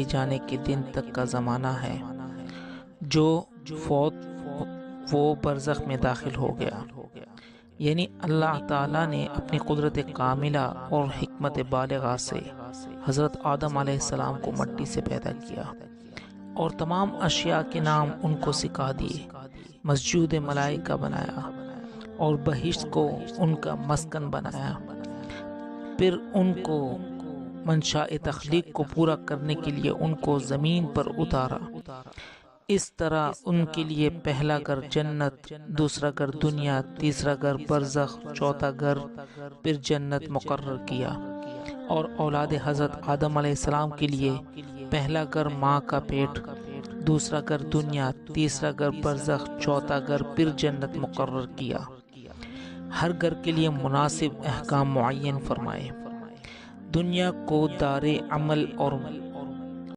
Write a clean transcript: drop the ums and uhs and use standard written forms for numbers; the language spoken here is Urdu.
جانے کے دن تک کا زمانہ ہے۔ جو فوت وہ برزخ میں داخل ہو گیا، یعنی اللہ تعالیٰ نے اپنی قدرت کاملہ اور حکمت بالغہ سے حضرت آدم علیہ السلام کو مٹی سے پیدا کیا اور تمام اشیاء کے نام ان کو سکھا دیے، مسجود ملائکہ بنایا اور بہشت کو ان کا مسکن بنایا۔ پھر ان کو منشاء تخلیق کو پورا کرنے کے لیے ان کو زمین پر اتارا۔ اس طرح ان کے لیے پہلا گھر جنت، دوسرا گھر دنیا، تیسرا گھر برزخ، چوتھا گھر پھر جنت مقرر کیا۔ اور اولاد حضرت آدم علیہ السلام کے لیے پہلا گھر ماں کا پیٹ، دوسرا گھر دنیا، تیسرا گھر برزخ، چوتھا گھر پھر جنت مقرر کیا۔ ہر گھر کے لیے مناسب احکام معین فرمائے۔ دنیا کو دار عمل اور